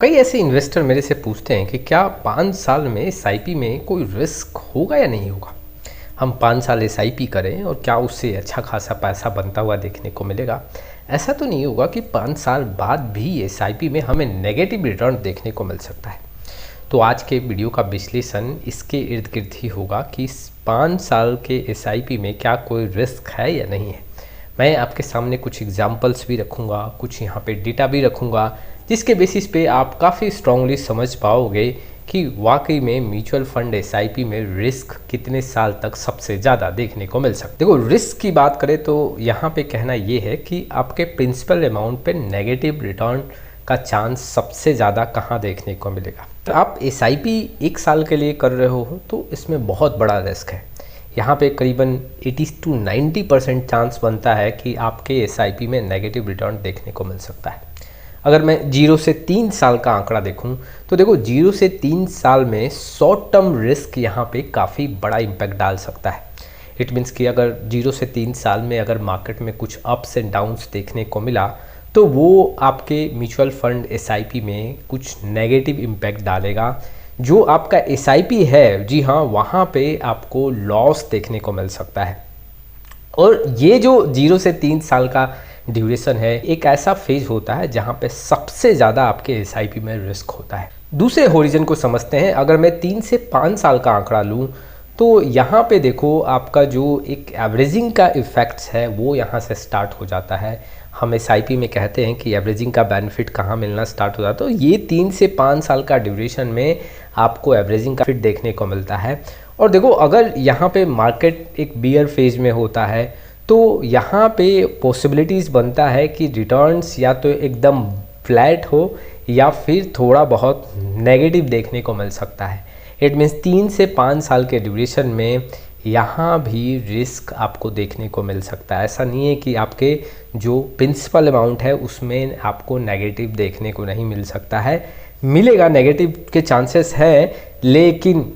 कई ऐसे इन्वेस्टर मेरे से पूछते हैं कि क्या 5 साल में एसआईपी में कोई रिस्क होगा या नहीं होगा। हम 5 साल एसआईपी करें और क्या उससे अच्छा खासा पैसा बनता हुआ देखने को मिलेगा। ऐसा तो नहीं होगा कि 5 साल बाद भी एसआईपी में हमें नेगेटिव रिटर्न देखने को मिल सकता है। तो आज के वीडियो का विश्लेषण इसके इर्द गिर्द ही होगा कि इस 5 साल के एसआईपी में क्या कोई रिस्क है या नहीं है। मैं आपके सामने कुछ एग्जाम्पल्स भी रखूँगा, कुछ यहाँ पे डेटा भी रखूँगा, जिसके बेसिस पे आप काफ़ी स्ट्रांगली समझ पाओगे कि वाकई में म्यूचुअल फंड एसआईपी में रिस्क कितने साल तक सबसे ज़्यादा देखने को मिल सकता है। देखो, रिस्क की बात करें तो यहाँ पे कहना ये है कि आपके प्रिंसिपल अमाउंट पे नेगेटिव रिटर्न का चांस सबसे ज़्यादा कहाँ देखने को मिलेगा। तो आप एसआईपी 1 साल के लिए कर रहे हो तो इसमें बहुत बड़ा रिस्क है। यहाँ पे करीबन 80 to 90% चांस बनता है कि आपके एसआईपी में नेगेटिव रिटर्न देखने को मिल सकता है। अगर मैं 0 से 3 साल का आंकड़ा देखूं तो देखो, 0 से 3 साल में शॉर्ट टर्म रिस्क यहाँ पे काफ़ी बड़ा इम्पैक्ट डाल सकता है। इट मीन्स कि अगर 0 से 3 साल में अगर मार्केट में कुछ अप्स एंड डाउन्स देखने को मिला तो वो आपके म्यूचुअल फंड एसआईपी में कुछ नेगेटिव इम्पैक्ट डालेगा। जो आपका एसआईपी है, जी हाँ, वहाँ पे आपको लॉस देखने को मिल सकता है। और ये जो 0 से 3 साल का ड्यूरेशन है, एक ऐसा फेज होता है जहाँ पे सबसे ज़्यादा आपके एसआईपी में रिस्क होता है। दूसरे होरिजन को समझते हैं। अगर मैं 3 से 5 साल का आंकड़ा लूँ तो यहाँ पे देखो, आपका जो एक एवरेजिंग का इफ़ेक्ट्स है वो यहाँ से स्टार्ट हो जाता है। हम एसआईपी में कहते हैं कि एवरेजिंग का बेनिफिट कहाँ मिलना स्टार्ट हो जाता है। तो ये 3 से 5 साल का ड्यूरेशन में आपको एवरेजिंग का फिट देखने को मिलता है। और देखो, अगर यहाँ पे मार्केट एक बियर फेज में होता है तो यहाँ पे पॉसिबिलिटीज़ बनता है कि रिटर्न्स या तो एकदम फ्लैट हो या फिर थोड़ा बहुत नेगेटिव देखने को मिल सकता है। इट मीन्स 3 से 5 साल के ड्यूरेशन में यहाँ भी रिस्क आपको देखने को मिल सकता है। ऐसा नहीं है कि आपके जो प्रिंसिपल अमाउंट है उसमें आपको नेगेटिव देखने को नहीं मिल सकता है। मिलेगा, नेगेटिव के चांसेस है, लेकिन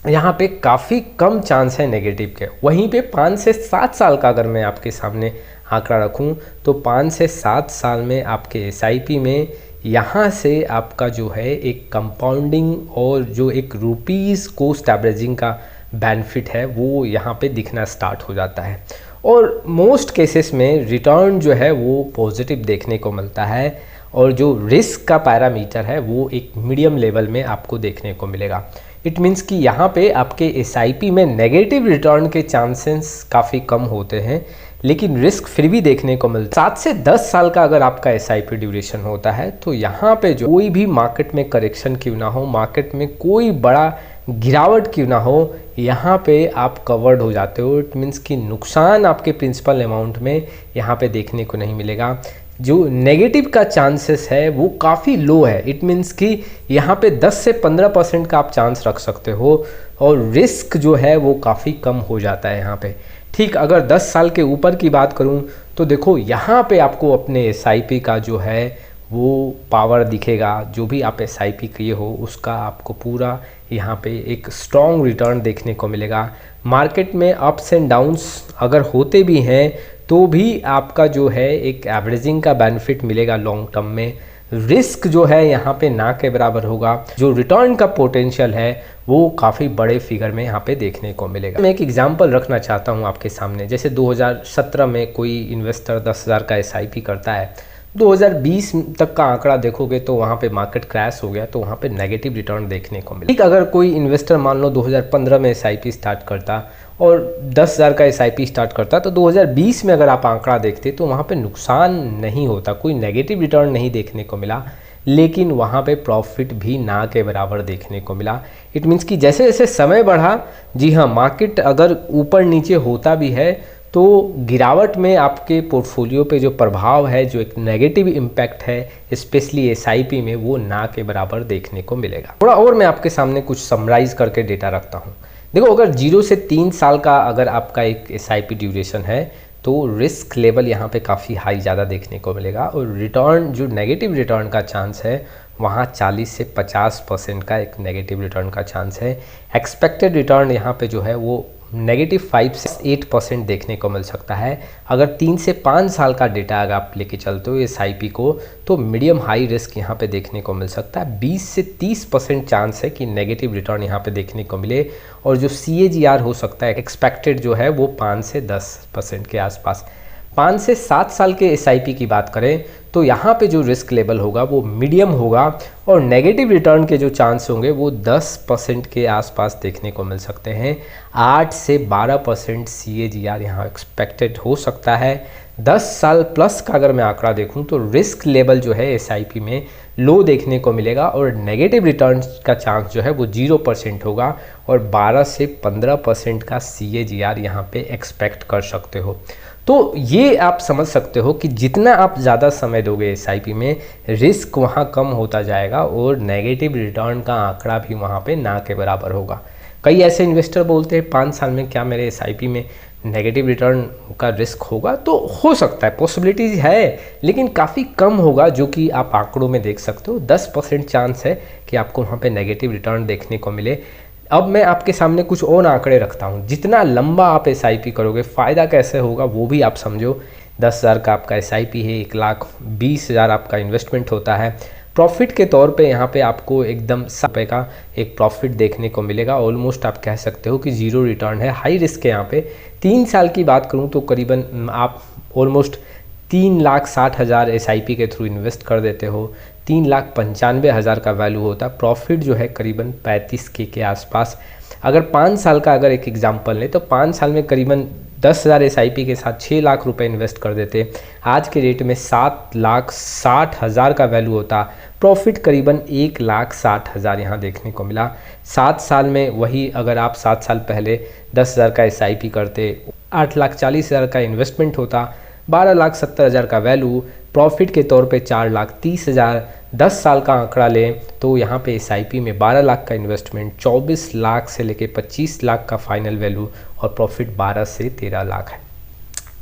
यहाँ पे काफ़ी कम चांस है नेगेटिव के। वहीं पे 5 से 7 साल का अगर मैं आपके सामने आंकड़ा रखूँ तो 5 से 7 साल में आपके एसआईपी में यहाँ से आपका जो है एक कंपाउंडिंग और जो एक रुपीज़ कॉस्ट एवरेजिंग का बेनिफिट है वो यहाँ पे दिखना स्टार्ट हो जाता है। और मोस्ट केसेस में रिटर्न जो है वो पॉजिटिव देखने को मिलता है और जो रिस्क का पैरामीटर है वो एक मीडियम लेवल में आपको देखने को मिलेगा। इट मीन्स कि यहाँ पे आपके एसआईपी में नेगेटिव रिटर्न के चांसेस काफ़ी कम होते हैं, लेकिन रिस्क फिर भी देखने को मिलता है। 7 से 10 साल का अगर आपका एसआईपी ड्यूरेशन होता है तो यहाँ पे जो कोई भी मार्केट में करेक्शन क्यों ना हो, मार्केट में कोई बड़ा गिरावट क्यों ना हो, यहाँ पे आप कवर्ड हो जाते हो। इट मीन्स कि नुकसान आपके प्रिंसिपल अमाउंट में यहाँ पे देखने को नहीं मिलेगा। जो नेगेटिव का चांसेस है वो काफ़ी लो है। इट मीन्स कि यहाँ पे 10 से 15% का आप चांस रख सकते हो और रिस्क जो है वो काफ़ी कम हो जाता है यहाँ पे। ठीक, अगर 10 साल के ऊपर की बात करूँ तो देखो, यहाँ पे आपको अपने एसआईपी का जो है वो पावर दिखेगा। जो भी आप एसआईपी किए हो उसका आपको पूरा यहाँ पे एक स्ट्रॉन्ग रिटर्न देखने को मिलेगा। मार्केट में अप्स एंड डाउन्स अगर होते भी हैं तो भी आपका जो है एक एवरेजिंग का बेनिफिट मिलेगा लॉन्ग टर्म में। रिस्क जो है यहाँ पे ना के बराबर होगा। जो रिटर्न का पोटेंशियल है वो काफ़ी बड़े फिगर में यहाँ पे देखने को मिलेगा। मैं एक एग्जांपल रखना चाहता हूँ आपके सामने। जैसे 2017 में कोई इन्वेस्टर 10,000 का एसआईपी करता है, 2020 तक का आंकड़ा देखोगे तो वहाँ पे मार्केट क्रैश हो गया तो वहाँ पे नेगेटिव रिटर्न देखने को मिला। ठीक, अगर कोई इन्वेस्टर मान लो 2015 में एसआईपी स्टार्ट करता और 10,000 का एसआईपी स्टार्ट करता तो 2020 में अगर आप आंकड़ा देखते तो वहाँ पे नुकसान नहीं होता, कोई नेगेटिव रिटर्न नहीं देखने को मिला, लेकिन वहाँ पे प्रॉफिट भी ना के बराबर देखने को मिला। इट मीन्स कि जैसे जैसे समय बढ़ा, जी हाँ, मार्केट अगर ऊपर नीचे होता भी है तो गिरावट में आपके पोर्टफोलियो पे जो प्रभाव है, जो एक नेगेटिव इम्पैक्ट है स्पेशली एसआईपी में, वो ना के बराबर देखने को मिलेगा। थोड़ा और मैं आपके सामने कुछ समराइज करके डेटा रखता हूँ। देखो, अगर 0 से 3 साल का अगर आपका एक एसआईपी ड्यूरेशन है तो रिस्क लेवल यहाँ पे काफ़ी हाई ज़्यादा देखने को मिलेगा और रिटर्न, जो नेगेटिव रिटर्न का चांस है वहाँ 40 से 50% का एक नेगेटिव रिटर्न का चांस है। एक्सपेक्टेड रिटर्न यहाँ पे जो है वो -5 से 8% देखने को मिल सकता है। अगर 3 से 5 साल का डेटा अगर आप लेके चलते हो SIP को, तो मीडियम हाई रिस्क यहाँ पे देखने को मिल सकता है। 20 से 30% चांस है कि नेगेटिव रिटर्न यहाँ पे देखने को मिले, और जो CAGR हो सकता है एक्सपेक्टेड जो है वो 5 से 10% के आसपास। 5 से 7 साल के SIP की बात करें तो यहाँ पे जो रिस्क लेवल होगा वो मीडियम होगा, और नेगेटिव रिटर्न के जो चांस होंगे वो 10% के आसपास देखने को मिल सकते हैं। 8 से 12% CAGR यहाँ एक्सपेक्टेड हो सकता है। 10 साल प्लस का अगर मैं आंकड़ा देखूं तो रिस्क लेवल जो है SIP में लो देखने को मिलेगा, और नेगेटिव रिटर्न का चांस जो है वो 0% होगा, और 12 से 15% का CAGR यहाँ पे एक्सपेक्ट कर सकते हो। तो ये आप समझ सकते हो कि जितना आप ज़्यादा समय दोगे SIP में, रिस्क वहाँ कम होता जाएगा, और नेगेटिव रिटर्न का आंकड़ा भी वहाँ पे ना के बराबर होगा। कई ऐसे इन्वेस्टर बोलते हैं 5 साल में क्या मेरे SIP में नेगेटिव रिटर्न का रिस्क होगा? तो हो सकता है, पॉसिबिलिटीज़ है, लेकिन काफ़ी कम होगा, जो कि आप आंकड़ों में देख सकते हो। 10% चांस है कि आपको वहाँ पे नेगेटिव रिटर्न देखने को मिले। अब मैं आपके सामने कुछ और आंकड़े रखता हूँ। जितना लंबा आप SIP करोगे, फ़ायदा कैसे होगा वो भी आप समझो। 10,000 का आपका SIP है, 1,20,000 आपका इन्वेस्टमेंट होता है। प्रॉफिट के तौर पे यहाँ पे आपको एकदम ₹100 का एक प्रॉफिट देखने को मिलेगा। ऑलमोस्ट आप कह सकते हो कि ज़ीरो रिटर्न है, हाई रिस्क है यहाँ पे। 3 साल की बात करूँ तो करीबन आप ऑलमोस्ट 3,60,000 SIP के थ्रू इन्वेस्ट कर देते हो। 3,95,000 का वैल्यू होता है। प्रॉफिट जो है करीबन 35K के आसपास। अगर 5 साल का अगर एक एग्जांपल लें तो 5 साल में करीबन 10,000 SIP के साथ 6 लाख रुपए इन्वेस्ट कर देते, आज के रेट में 7,60,000 का वैल्यू होता। प्रॉफिट करीबन 1,60,000 यहाँ देखने को मिला। 7 साल में वही, अगर आप 7 साल पहले 10,000 का SIP करते, 8,40,000 का इन्वेस्टमेंट होता, 12,70,000 का वैल्यू, प्रॉफिट के तौर पे 4,30,000। 10 साल का आंकड़ा लें तो यहाँ पे SIP में 12 लाख का इन्वेस्टमेंट, 24 लाख से लेके 25 लाख का फाइनल वैल्यू, और प्रॉफिट 12 से 13 लाख है।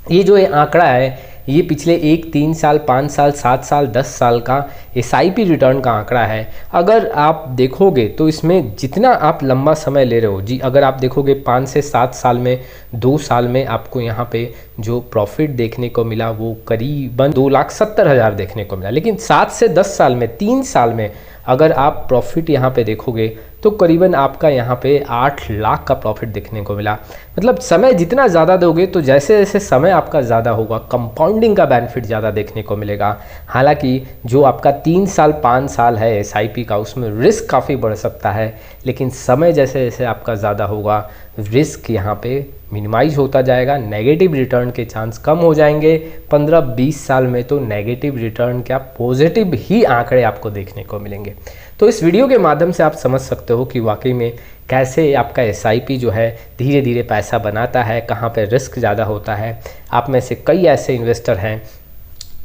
ये जो आंकड़ा है ये पिछले 1, 3 साल, 5 साल, 7 साल, 10 साल का SIP रिटर्न का आंकड़ा है। अगर आप देखोगे तो इसमें जितना आप लंबा समय ले रहे हो जी, अगर आप देखोगे 5 से 7 साल में, 2 साल में आपको यहाँ पे जो प्रॉफिट देखने को मिला वो करीबन 2,70,000 देखने को मिला। लेकिन 7 से 10 साल में, 3 साल में अगर आप प्रॉफिट यहाँ पे देखोगे तो करीबन आपका यहाँ पे 8 लाख का प्रॉफिट देखने को मिला। मतलब समय जितना ज़्यादा दोगे तो जैसे जैसे समय आपका ज़्यादा होगा, कंपाउंडिंग का बेनिफिट ज़्यादा देखने को मिलेगा। हालांकि जो आपका 3 साल 5 साल है SIP का, उसमें रिस्क काफ़ी बढ़ सकता है, लेकिन समय जैसे जैसे आपका ज़्यादा होगा रिस्क यहाँ पे मिनिमाइज होता जाएगा, नेगेटिव रिटर्न के चांस कम हो जाएंगे। 15-20 साल में तो नेगेटिव रिटर्न क्या पॉजिटिव ही आंकड़े आपको देखने को मिलेंगे। तो इस वीडियो के माध्यम से आप समझ सकते हो कि वाकई में कैसे आपका SIP जो है धीरे धीरे पैसा बनाता है, कहाँ पे रिस्क ज़्यादा होता है। आप में से कई ऐसे इन्वेस्टर हैं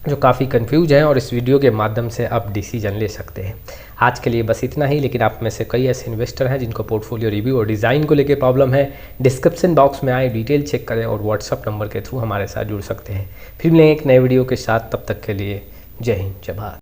जो काफ़ी कंफ्यूज हैं, और इस वीडियो के माध्यम से आप डिसीजन ले सकते हैं। आज के लिए बस इतना ही, लेकिन आप में से कई ऐसे इन्वेस्टर हैं जिनको पोर्टफोलियो रिव्यू और डिज़ाइन को लेकर प्रॉब्लम है। डिस्क्रिप्शन बॉक्स में आए, डिटेल चेक करें और व्हाट्सअप नंबर के थ्रू हमारे साथ जुड़ सकते हैं। फिर मिलेंगे एक नए वीडियो के साथ, तब तक के लिए जय हिंद, जय भारत।